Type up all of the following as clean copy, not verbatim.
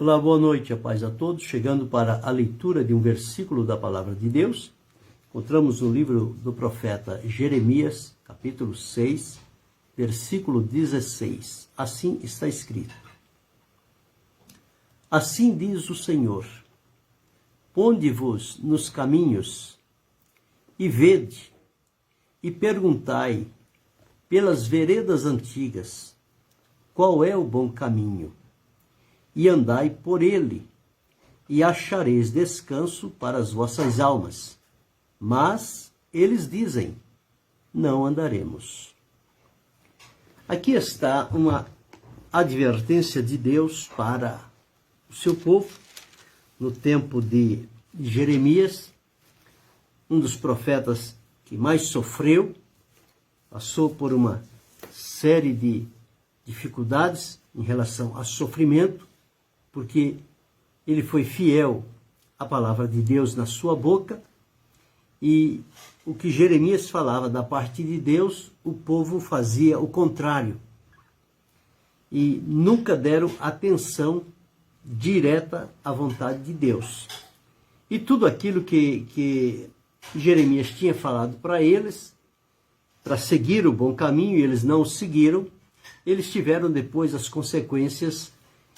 Olá, boa noite, a paz a todos. Chegando para a leitura de um versículo da Palavra de Deus, encontramos no livro do profeta Jeremias, capítulo 6, versículo 16. Assim está escrito: Assim diz o Senhor: Ponde-vos nos caminhos, e vede, e perguntai pelas veredas antigas, qual é o bom caminho, e andai por ele, e achareis descanso para as vossas almas. Mas eles dizem: não andaremos. Aqui está uma advertência de Deus para o seu povo, no tempo de Jeremias, um dos profetas que mais sofreu, passou por uma série de dificuldades em relação a sofrimento, porque ele foi fiel à palavra de Deus na sua boca, e o que Jeremias falava da parte de Deus, o povo fazia o contrário. E nunca deram atenção direta à vontade de Deus. E tudo aquilo que Jeremias tinha falado para eles, para seguir o bom caminho, e eles não o seguiram, eles tiveram depois as consequências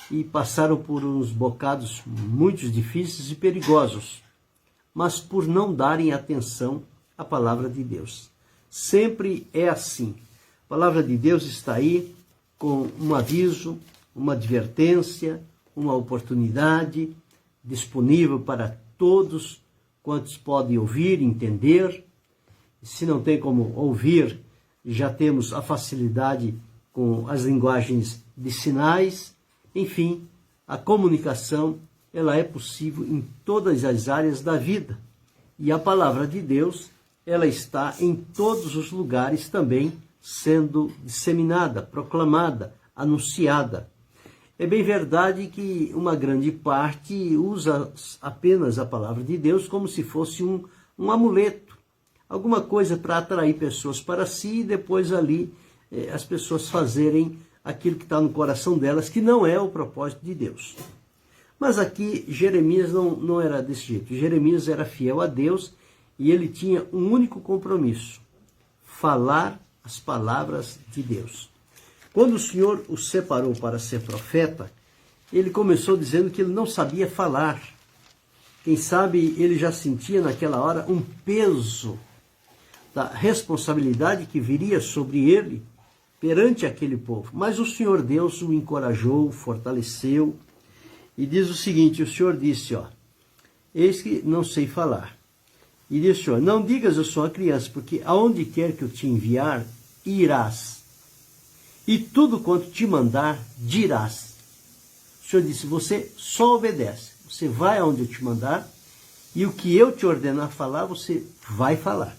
e passaram por uns bocados muito difíceis e perigosos, mas por não darem atenção à palavra de Deus. Sempre é assim. A palavra de Deus está aí com um aviso, uma advertência, uma oportunidade disponível para todos quantos podem ouvir, entender. Se não tem como ouvir, já temos a facilidade com as linguagens de sinais. Enfim, a comunicação, ela é possível em todas as áreas da vida. E a palavra de Deus, ela está em todos os lugares também sendo disseminada, proclamada, anunciada. É bem verdade que uma grande parte usa apenas a palavra de Deus como se fosse um amuleto, alguma coisa para atrair pessoas para si e depois ali as pessoas fazerem aquilo que está no coração delas, que não é o propósito de Deus. Mas aqui Jeremias não era desse jeito. Jeremias era fiel a Deus e ele tinha um único compromisso: falar as palavras de Deus. Quando o Senhor o separou para ser profeta, ele começou dizendo que ele não sabia falar. Quem sabe ele já sentia naquela hora um peso da responsabilidade que viria sobre ele perante aquele povo. Mas o Senhor Deus o encorajou, o fortaleceu, e diz o seguinte: o Senhor disse, eis que não sei falar. E disse o Senhor: não digas eu sou uma criança, porque aonde quer que eu te enviar, irás. E tudo quanto te mandar, dirás. O Senhor disse: você só obedece. Você vai aonde eu te mandar, e o que eu te ordenar falar, você vai falar.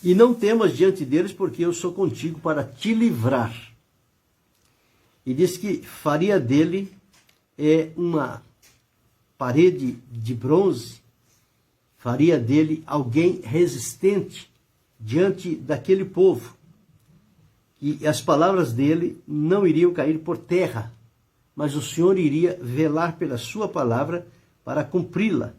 E não temas diante deles, porque eu sou contigo para te livrar. E diz que faria dele uma parede de bronze, faria dele alguém resistente diante daquele povo. E as palavras dele não iriam cair por terra, mas o Senhor iria velar pela sua palavra para cumpri-la.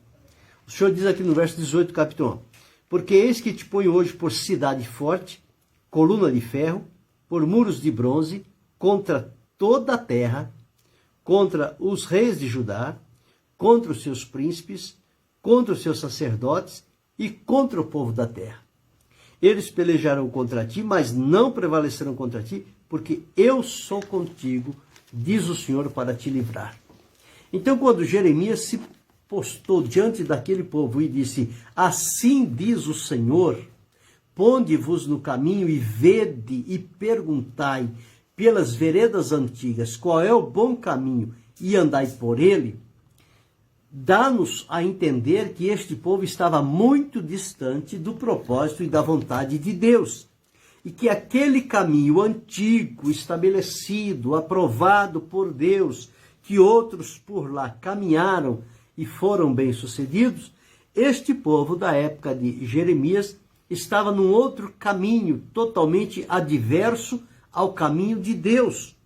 O Senhor diz aqui no verso 18, capítulo 1: porque eis que te ponho hoje por cidade forte, coluna de ferro, por muros de bronze, contra toda a terra, contra os reis de Judá, contra os seus príncipes, contra os seus sacerdotes e contra o povo da terra. Eles pelejarão contra ti, mas não prevalecerão contra ti, porque eu sou contigo, diz o Senhor, para te livrar. Então, quando Jeremias se postou diante daquele povo e disse: assim diz o Senhor, ponde-vos no caminho e vede e perguntai pelas veredas antigas qual é o bom caminho e andai por ele, dá-nos a entender que este povo estava muito distante do propósito e da vontade de Deus, e que aquele caminho antigo, estabelecido, aprovado por Deus, que outros por lá caminharam e foram bem-sucedidos, este povo da época de Jeremias estava num outro caminho, totalmente adverso ao caminho de Deus.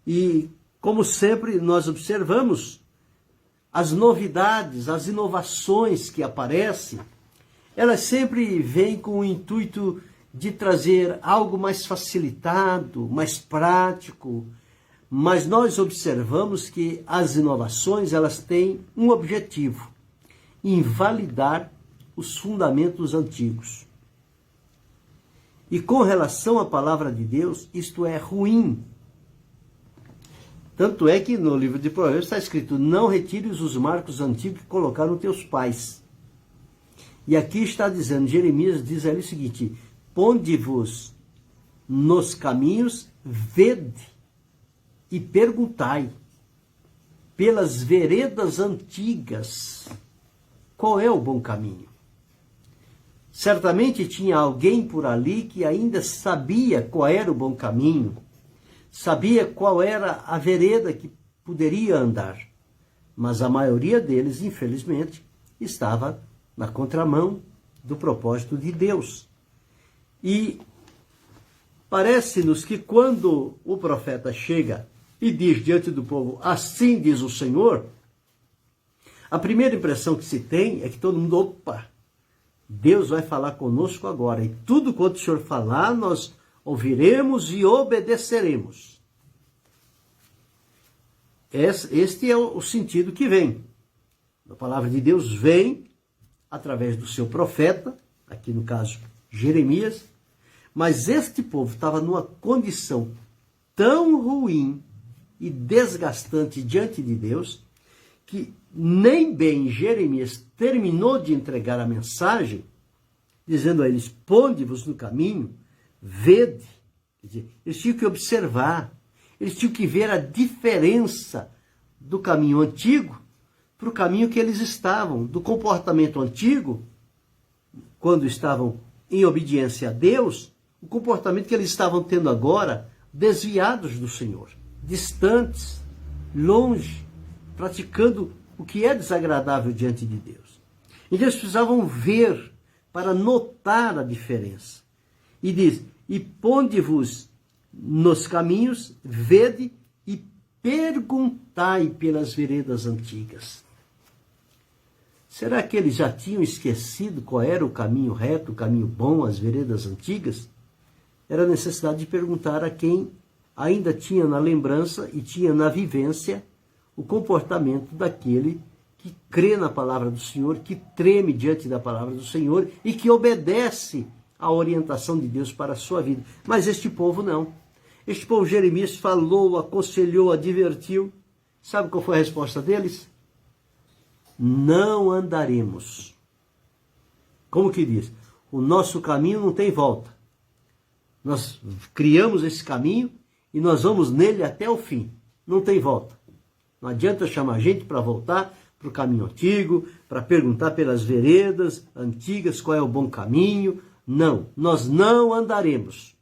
E Como sempre, nós observamos as novidades, as inovações que aparecem, elas sempre vêm com o intuito de trazer algo mais facilitado, mais prático, mas nós observamos que as inovações, elas têm um objetivo: invalidar os fundamentos antigos. E com relação à palavra de Deus, isto é ruim. Tanto é que no livro de Provérbios está escrito: não retires os marcos antigos que colocaram teus pais. E aqui está dizendo, Jeremias diz ali o seguinte: ponde-vos nos caminhos, vede e perguntai pelas veredas antigas qual é o bom caminho. Certamente tinha alguém por ali que ainda sabia qual era o bom caminho, sabia qual era a vereda que poderia andar, mas a maioria deles, infelizmente, estava na contramão do propósito de Deus. E parece-nos que quando o profeta chega e diz diante do povo: assim diz o Senhor, a primeira impressão que se tem é que todo mundo, opa, Deus vai falar conosco agora, e tudo quanto o Senhor falar, nós ouviremos e obedeceremos. Este é o sentido que vem. A palavra de Deus vem através do seu profeta, aqui no caso Jeremias, mas este povo estava numa condição tão ruim e desgastante diante de Deus, que nem bem Jeremias terminou de entregar a mensagem, dizendo a eles: ponde-vos no caminho, vede. Quer dizer, eles tinham que observar, eles tinham que ver a diferença do caminho antigo para o caminho que eles estavam, do comportamento antigo, quando estavam em obediência a Deus, o comportamento que eles estavam tendo agora, desviados do Senhor, distantes, longe, praticando o que é desagradável diante de Deus. Então eles precisavam ver para notar a diferença. E diz: e ponde-vos nos caminhos, vede e perguntai pelas veredas antigas. Será que eles já tinham esquecido qual era o caminho reto, o caminho bom, as veredas antigas? Era necessidade de perguntar a quem ainda tinha na lembrança e tinha na vivência o comportamento daquele que crê na palavra do Senhor, que treme diante da palavra do Senhor e que obedece à orientação de Deus para a sua vida. Mas este povo não. Este povo, Jeremias falou, aconselhou, advertiu. Sabe qual foi a resposta deles? Não andaremos. Como que diz? O nosso caminho não tem volta. Nós criamos esse caminho e nós vamos nele até o fim. Não tem volta. Não adianta chamar a gente para voltar para o caminho antigo, para perguntar pelas veredas antigas qual é o bom caminho. Não, nós não andaremos.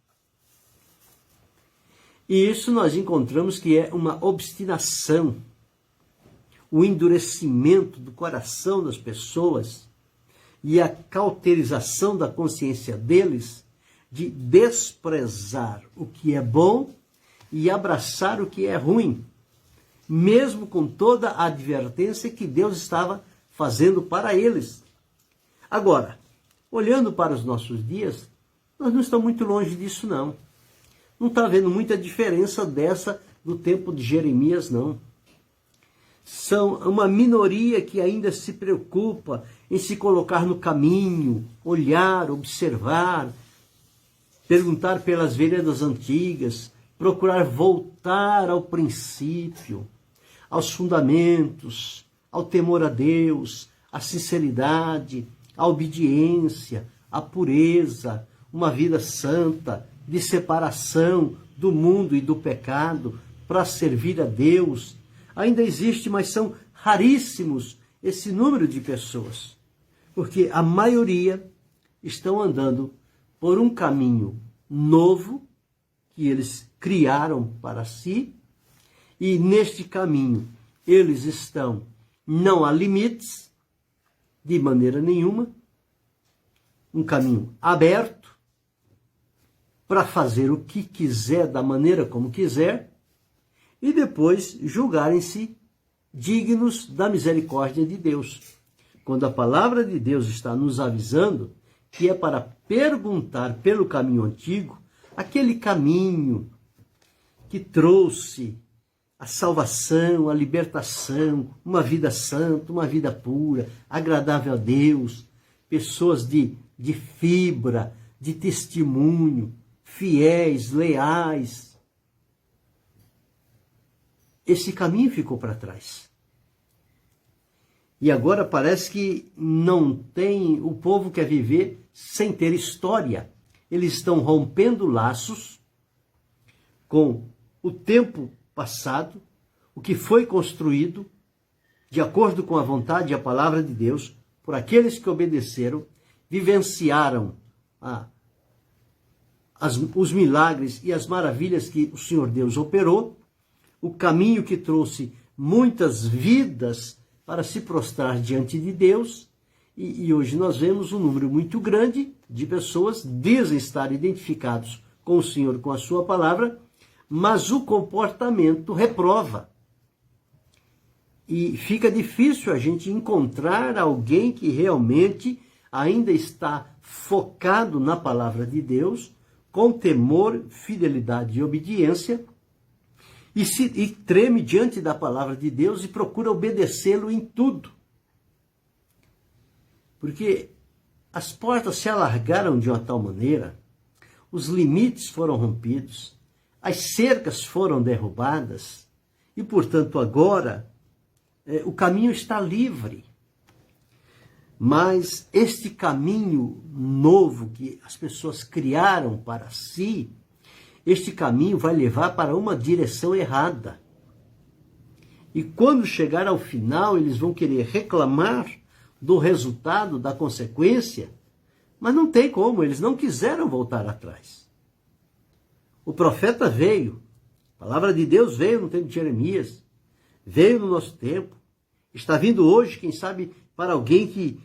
E isso nós encontramos que é uma obstinação, o endurecimento do coração das pessoas e a cauterização da consciência deles de desprezar o que é bom e abraçar o que é ruim, mesmo com toda a advertência que Deus estava fazendo para eles. Agora, olhando para os nossos dias, nós não estamos muito longe disso, não. Não está havendo muita diferença dessa do tempo de Jeremias, não. São uma minoria que ainda se preocupa em se colocar no caminho, olhar, observar, perguntar pelas veredas antigas, procurar voltar ao princípio, aos fundamentos, ao temor a Deus, à sinceridade, à obediência, à pureza, uma vida santa, de separação do mundo e do pecado, para servir a Deus. Ainda existe, mas são raríssimos esse número de pessoas, porque a maioria estão andando por um caminho novo que eles criaram para si, e neste caminho eles estão, não há limites, de maneira nenhuma, um caminho aberto para fazer o que quiser, da maneira como quiser, e depois julgarem-se dignos da misericórdia de Deus. Quando a palavra de Deus está nos avisando que é para perguntar pelo caminho antigo, aquele caminho que trouxe a salvação, a libertação, uma vida santa, uma vida pura, agradável a Deus, pessoas de fibra, de testemunho, fiéis, leais. Esse caminho ficou para trás. E agora parece que não tem, o povo quer viver sem ter história. Eles estão rompendo laços com o tempo passado, o que foi construído de acordo com a vontade e a palavra de Deus, por aqueles que obedeceram, vivenciaram os milagres e as maravilhas que o Senhor Deus operou, o caminho que trouxe muitas vidas para se prostrar diante de Deus, e hoje nós vemos um número muito grande de pessoas dizem estar identificados com o Senhor, com a sua palavra, mas o comportamento reprova. E fica difícil a gente encontrar alguém que realmente ainda está focado na palavra de Deus, com temor, fidelidade e obediência, e treme diante da palavra de Deus e procura obedecê-lo em tudo. Porque as portas se alargaram de uma tal maneira, os limites foram rompidos, as cercas foram derrubadas, e, portanto, agora o caminho está livre. Mas este caminho novo que as pessoas criaram para si, este caminho vai levar para uma direção errada. E quando chegar ao final, eles vão querer reclamar do resultado, da consequência, mas não tem como, eles não quiseram voltar atrás. O profeta veio, a palavra de Deus veio no tempo de Jeremias, veio no nosso tempo, está vindo hoje, quem sabe, para alguém que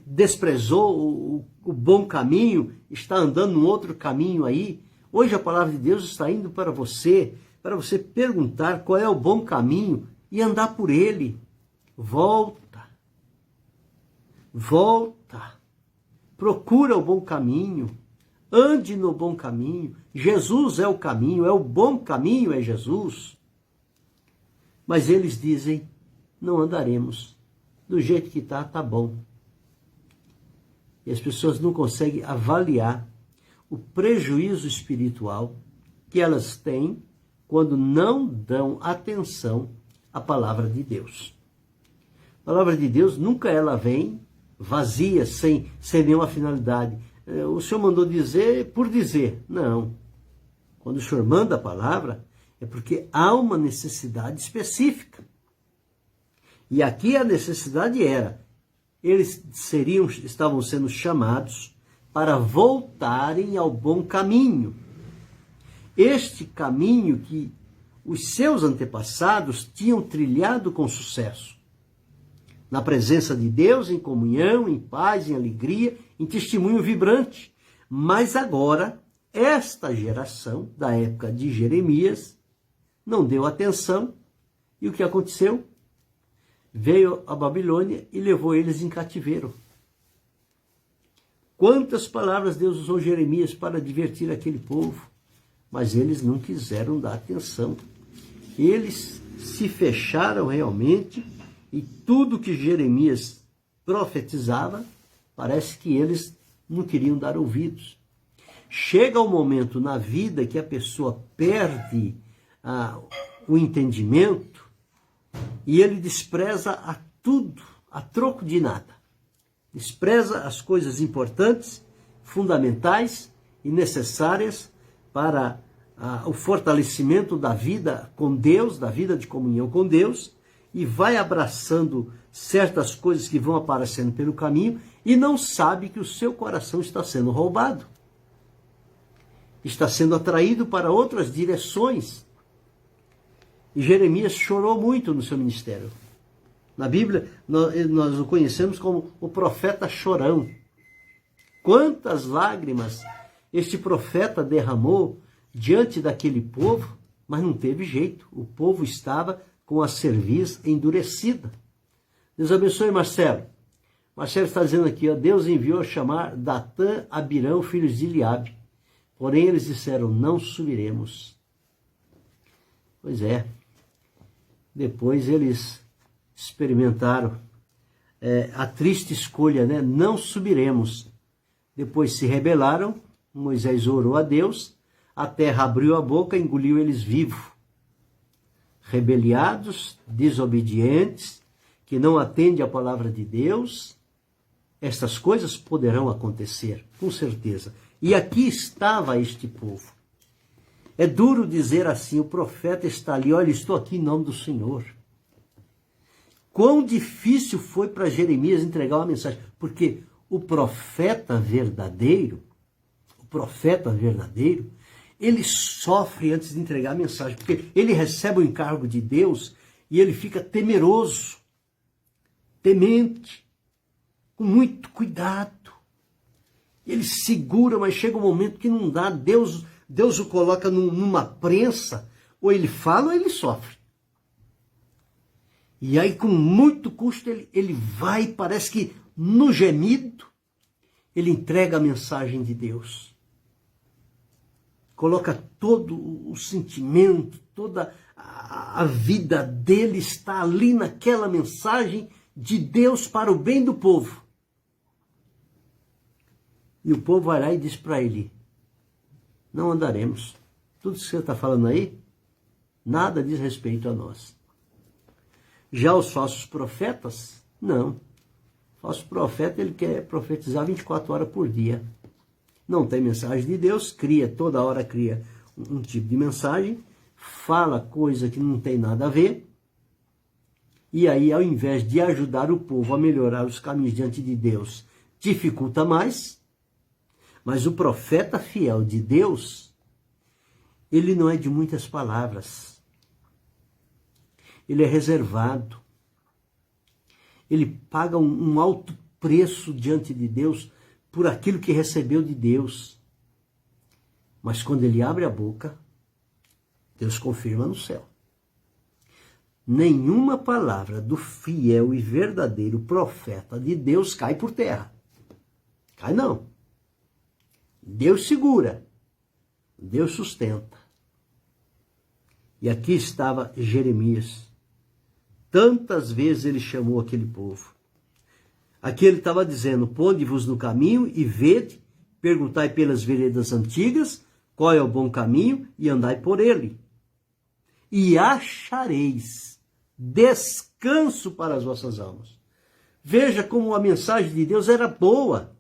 desprezou o bom caminho, está andando num outro caminho aí. Hoje a palavra de Deus está indo para você perguntar qual é o bom caminho e andar por ele. Volta, procura o bom caminho, ande no bom caminho. Jesus é o caminho, é o bom caminho, é Jesus. Mas eles dizem, não andaremos. Do jeito que está, tá bom. E as pessoas não conseguem avaliar o prejuízo espiritual que elas têm quando não dão atenção à palavra de Deus. A palavra de Deus nunca ela vem vazia, sem nenhuma finalidade. O Senhor mandou dizer por dizer. Não. Quando o Senhor manda a palavra, é porque há uma necessidade específica. E aqui a necessidade era, eles estavam sendo chamados para voltarem ao bom caminho. Este caminho que os seus antepassados tinham trilhado com sucesso. Na presença de Deus, em comunhão, em paz, em alegria, em testemunho vibrante. Mas agora, esta geração, da época de Jeremias, não deu atenção. E o que aconteceu? Veio a Babilônia e levou eles em cativeiro. Quantas palavras Deus usou Jeremias para divertir aquele povo, mas eles não quiseram dar atenção. Eles se fecharam realmente e tudo que Jeremias profetizava, parece que eles não queriam dar ouvidos. Chega um momento na vida que a pessoa perde o entendimento, e ele despreza a tudo, a troco de nada. Despreza as coisas importantes, fundamentais e necessárias para o fortalecimento da vida com Deus, da vida de comunhão com Deus, e vai abraçando certas coisas que vão aparecendo pelo caminho e não sabe que o seu coração está sendo roubado. Está sendo atraído para outras direções. E Jeremias chorou muito no seu ministério. Na Bíblia, nós o conhecemos como o profeta chorão. Quantas lágrimas este profeta derramou diante daquele povo Mas não teve jeito, o povo estava com a cerviz endurecida. Deus abençoe, Marcelo. Marcelo está dizendo aqui, ó, Deus enviou a chamar Datã, Abirão, filhos de Eliabe. Porém, eles disseram, não subiremos. Pois é. Depois eles experimentaram a triste escolha, né? Não subiremos. Depois se rebelaram, Moisés orou a Deus, a terra abriu a boca e engoliu eles vivos. Rebeliados, desobedientes, que não atendem à palavra de Deus, estas coisas poderão acontecer, com certeza. E aqui estava este povo. É duro dizer assim, o profeta está ali, olha, estou aqui em nome do Senhor. Quão difícil foi para Jeremias entregar uma mensagem, porque o profeta verdadeiro, ele sofre antes de entregar a mensagem, porque ele recebe o encargo de Deus e ele fica temeroso, temente, com muito cuidado. Ele segura, mas chega um momento que não dá. Deus o coloca numa prensa, ou ele fala ou ele sofre. E aí, com muito custo, ele vai, parece que no gemido, ele entrega a mensagem de Deus. Coloca todo o sentimento, toda a vida dele está ali naquela mensagem de Deus para o bem do povo. E o povo vai lá e diz para ele, não andaremos. Tudo isso que você está falando aí, nada diz respeito a nós. Já os falsos profetas, não. O falso profeta, ele quer profetizar 24 horas por dia. Não tem mensagem de Deus, toda hora cria um tipo de mensagem, fala coisa que não tem nada a ver, e aí, ao invés de ajudar o povo a melhorar os caminhos diante de Deus, dificulta mais. Mas o profeta fiel de Deus, ele não é de muitas palavras. Ele é reservado. Ele paga um alto preço diante de Deus por aquilo que recebeu de Deus. Mas quando ele abre a boca, Deus confirma no céu. Nenhuma palavra do fiel e verdadeiro profeta de Deus cai por terra. Cai não. Deus segura, Deus sustenta. E aqui estava Jeremias. Tantas vezes ele chamou aquele povo. Aqui ele estava dizendo, ponde-vos no caminho e vede, perguntai pelas veredas antigas, qual é o bom caminho, e andai por ele. E achareis descanso para as vossas almas. Veja como a mensagem de Deus era boa.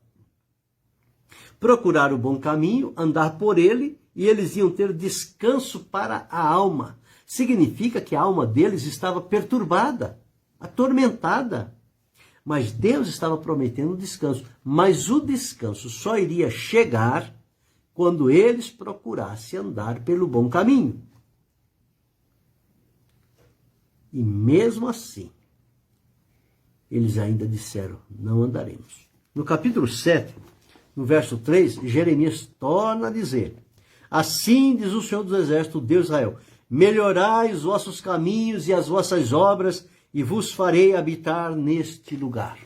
Procurar o bom caminho, andar por ele, e eles iam ter descanso para a alma. Significa que a alma deles estava perturbada, atormentada. Mas Deus estava prometendo descanso. Mas o descanso só iria chegar quando eles procurassem andar pelo bom caminho. E mesmo assim, eles ainda disseram, não andaremos. No capítulo 7, no verso 3, Jeremias torna a dizer, assim diz o Senhor dos Exércitos, Deus Israel, melhorai os vossos caminhos e as vossas obras, e vos farei habitar neste lugar.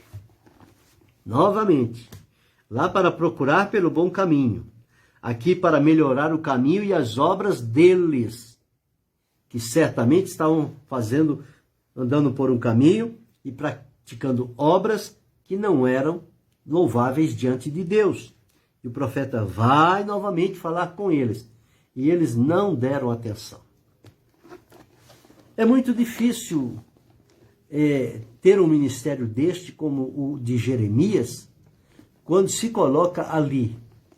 Novamente, lá para procurar pelo bom caminho, aqui para melhorar o caminho e as obras deles, que certamente estavam andando por um caminho e praticando obras que não eram louváveis diante de Deus. E o profeta vai novamente falar com eles. E eles não deram atenção. É muito difícil ter um ministério deste, como o de Jeremias, quando se coloca ali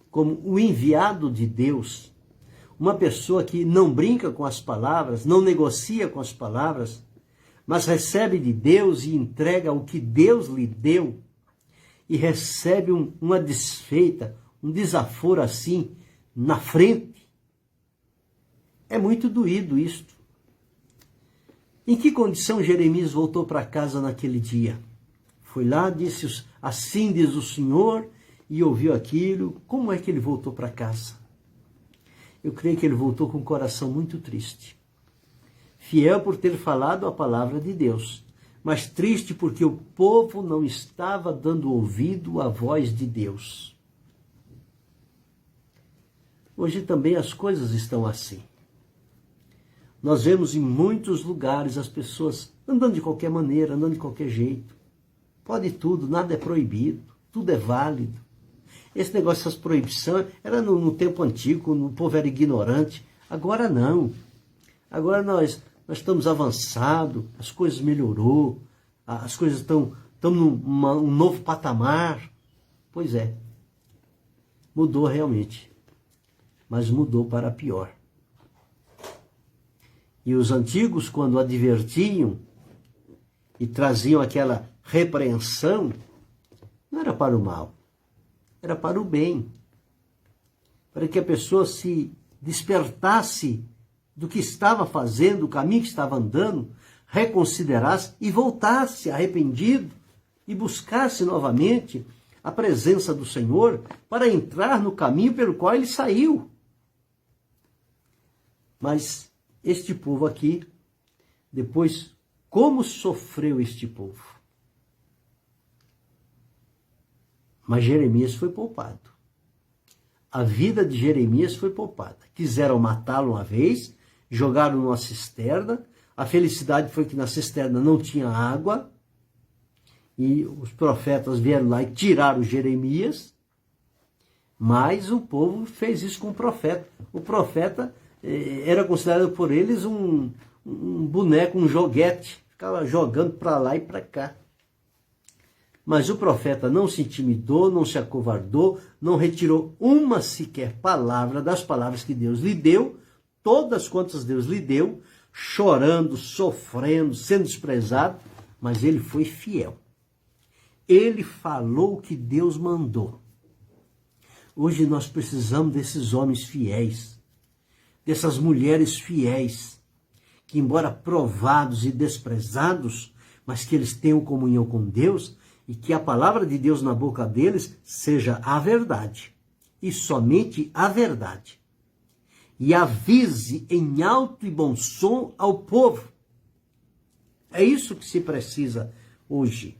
como o enviado de Deus, uma pessoa que não brinca com as palavras, não negocia com as palavras, mas recebe de Deus e entrega o que Deus lhe deu, e recebe uma desfeita, um desaforo assim, na frente. É muito doído isto. Em que condição Jeremias voltou para casa naquele dia? Foi lá, disse, assim diz o Senhor, e ouviu aquilo. Como é que ele voltou para casa? Eu creio que ele voltou com o coração muito triste. Fiel por ter falado a palavra de Deus, mas triste porque o povo não estava dando ouvido à voz de Deus. Hoje também as coisas estão assim. Nós vemos em muitos lugares as pessoas andando de qualquer maneira, andando de qualquer jeito. Pode tudo, nada é proibido, tudo é válido. Esse negócio, essas proibições, era no tempo antigo, o povo era ignorante. Agora não. Agora nós estamos avançados, as coisas melhorou, as coisas estão num novo patamar. Pois é, mudou realmente, mas mudou para pior. E os antigos, quando advertiam e traziam aquela repreensão, não era para o mal, era para o bem, para que a pessoa se despertasse do que estava fazendo, o caminho que estava andando, reconsiderasse e voltasse arrependido e buscasse novamente a presença do Senhor para entrar no caminho pelo qual ele saiu. Mas este povo aqui, depois, como sofreu este povo? Mas Jeremias foi poupado. A vida de Jeremias foi poupada. Quiseram matá-lo uma vez, jogaram numa cisterna. A felicidade foi que na cisterna não tinha água. E os profetas vieram lá e tiraram Jeremias. Mas o povo fez isso com o profeta. O profeta era considerado por eles um boneco, um joguete. Ficava jogando para lá e para cá. Mas o profeta não se intimidou, não se acovardou, não retirou uma sequer palavra das palavras que Deus lhe deu, todas quantas Deus lhe deu, chorando, sofrendo, sendo desprezado, mas ele foi fiel. Ele falou o que Deus mandou. Hoje nós precisamos desses homens fiéis, dessas mulheres fiéis, que embora provados e desprezados, mas que eles tenham comunhão com Deus, e que a palavra de Deus na boca deles seja a verdade, e somente a verdade. E avise em alto e bom som ao povo. É isso que se precisa hoje.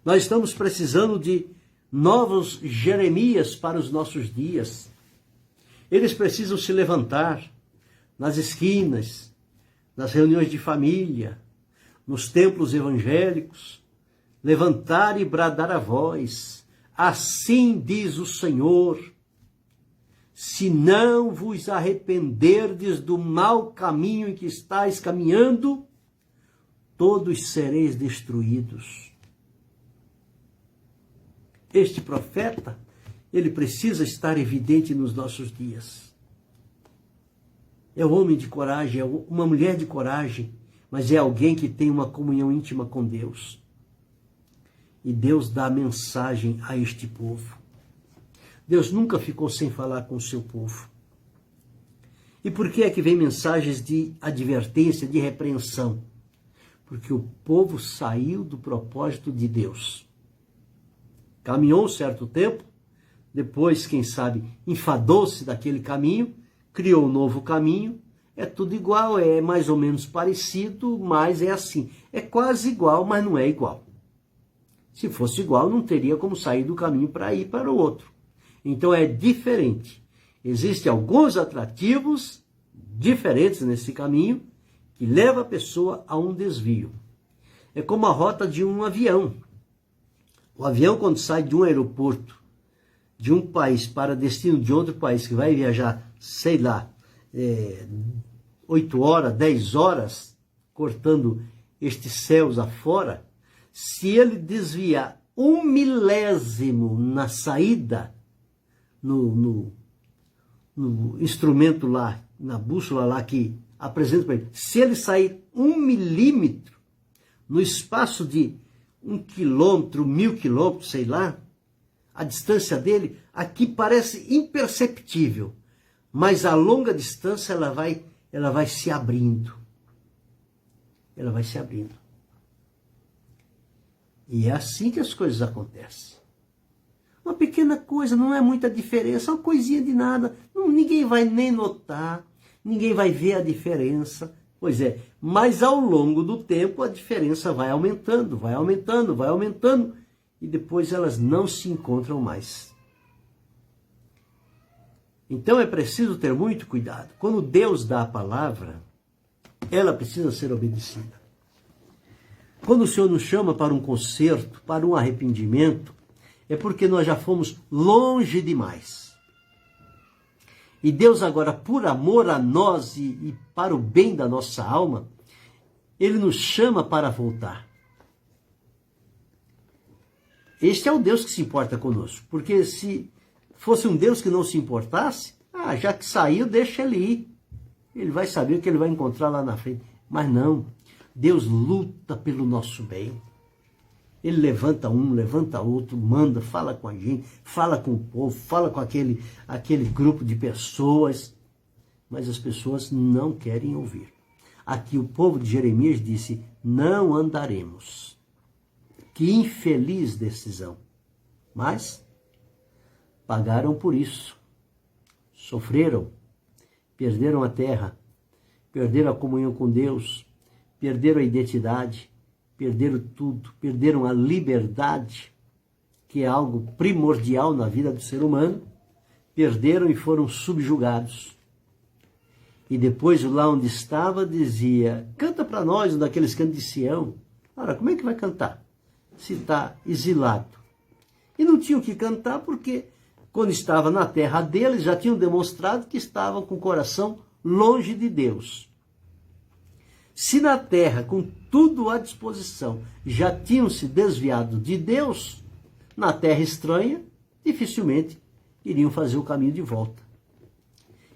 Nós estamos precisando de novos Jeremias para os nossos dias. Eles precisam se levantar nas esquinas, nas reuniões de família, nos templos evangélicos, levantar e bradar a voz. Assim diz o Senhor: se não vos arrependerdes do mau caminho em que estáis caminhando, todos sereis destruídos. Este profeta, ele precisa estar evidente nos nossos dias. É um homem de coragem, é uma mulher de coragem, mas é alguém que tem uma comunhão íntima com Deus. E Deus dá mensagem a este povo. Deus nunca ficou sem falar com o seu povo. E por que é que vem mensagens de advertência, de repreensão? Porque o povo saiu do propósito de Deus. Caminhou um certo tempo, depois, quem sabe, enfadou-se daquele caminho, criou um novo caminho, é tudo igual, é mais ou menos parecido, mas é assim. É quase igual, mas não é igual. Se fosse igual, não teria como sair do caminho para ir para o outro. Então é diferente. Existem alguns atrativos diferentes nesse caminho que leva a pessoa a um desvio. É como a rota de um avião. O avião, quando sai de um aeroporto de um país para destino de outro país, que vai viajar, sei lá, 8 horas, 10 horas, cortando estes céus afora, se ele desviar 1 milésimo na saída, no instrumento lá, na bússola lá que apresenta para ele, se ele sair 1 milímetro no espaço de 1 quilômetro, 1000 quilômetros, sei lá, a distância dele aqui parece imperceptível, mas a longa distância ela vai se abrindo. Ela vai se abrindo. E é assim que as coisas acontecem. Uma pequena coisa, não é muita diferença, uma coisinha de nada. Ninguém vai nem notar, ninguém vai ver a diferença. Pois é, mas ao longo do tempo a diferença vai aumentando, vai aumentando, vai aumentando. E depois elas não se encontram mais. Então é preciso ter muito cuidado. Quando Deus dá a palavra, ela precisa ser obedecida. Quando o Senhor nos chama para um conserto, para um arrependimento, é porque nós já fomos longe demais. E Deus agora, por amor a nós e para o bem da nossa alma, Ele nos chama para voltar. Este é o Deus que se importa conosco. Porque se fosse um Deus que não se importasse, já que saiu, deixa ele ir. Ele vai saber o que ele vai encontrar lá na frente. Mas não, Deus luta pelo nosso bem. Ele levanta um, levanta outro, manda, fala com a gente, fala com o povo, fala com aquele grupo de pessoas. Mas as pessoas não querem ouvir. Aqui o povo de Jeremias disse, não andaremos. Que infeliz decisão. Mas pagaram por isso. Sofreram, perderam a terra, perderam a comunhão com Deus, perderam a identidade, perderam tudo, perderam a liberdade, que é algo primordial na vida do ser humano, perderam e foram subjugados. E depois, lá onde estava, dizia, canta para nós um daqueles cantos de Sião. Ora, como é que vai cantar se está exilado? E não tinham que cantar porque, quando estava na terra deles, já tinham demonstrado que estavam com o coração longe de Deus. Se na terra, com tudo à disposição, já tinham se desviado de Deus, na terra estranha, dificilmente iriam fazer o caminho de volta.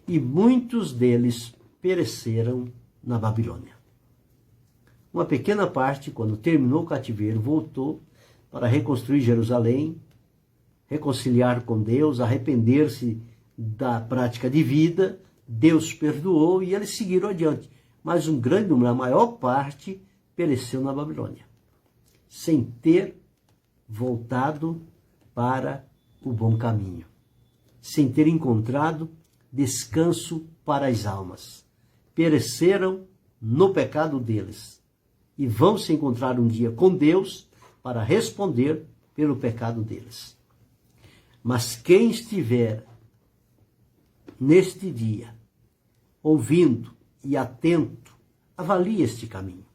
E muitos deles pereceram na Babilônia. Uma pequena parte, quando terminou o cativeiro, voltou para reconstruir Jerusalém, reconciliar com Deus, arrepender-se da prática de vida. Deus perdoou e eles seguiram adiante. Mas um grande número, a maior parte, pereceu na Babilônia, sem ter voltado para o bom caminho, sem ter encontrado descanso para as almas. Pereceram no pecado deles e vão se encontrar um dia com Deus para responder pelo pecado deles. Mas quem estiver neste dia ouvindo e atento, avalie este caminho.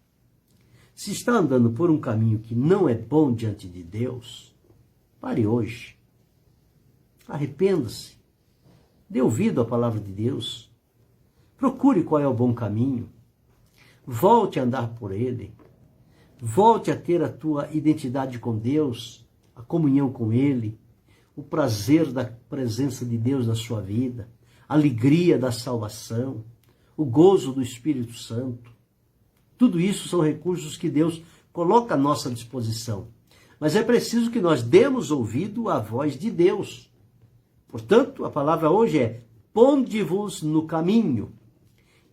Se está andando por um caminho que não é bom diante de Deus, pare hoje. Arrependa-se. Dê ouvido à palavra de Deus. Procure qual é o bom caminho. Volte a andar por ele. Volte a ter a tua identidade com Deus, a comunhão com ele, o prazer da presença de Deus na sua vida, a alegria da salvação, o gozo do Espírito Santo. Tudo isso são recursos que Deus coloca à nossa disposição. Mas é preciso que nós demos ouvido à voz de Deus. Portanto, a palavra hoje é: ponde-vos no caminho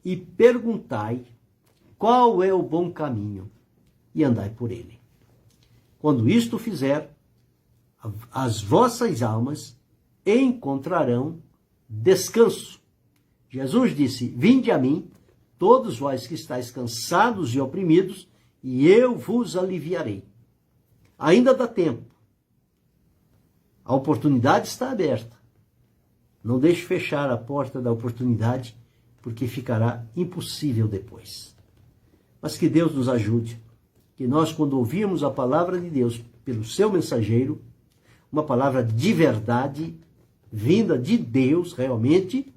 e perguntai qual é o bom caminho e andai por ele. Quando isto fizer, as vossas almas encontrarão descanso. Jesus disse: vinde a mim, todos vós que estáis cansados e oprimidos, e eu vos aliviarei. Ainda dá tempo. A oportunidade está aberta. Não deixe fechar a porta da oportunidade, porque ficará impossível depois. Mas que Deus nos ajude, que nós, quando ouvirmos a palavra de Deus pelo seu mensageiro, uma palavra de verdade, vinda de Deus realmente,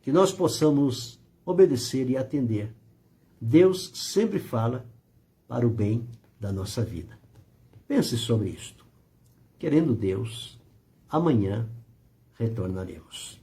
que nós possamos obedecer e atender. Deus sempre fala para o bem da nossa vida. Pense sobre isto. Querendo Deus, amanhã retornaremos.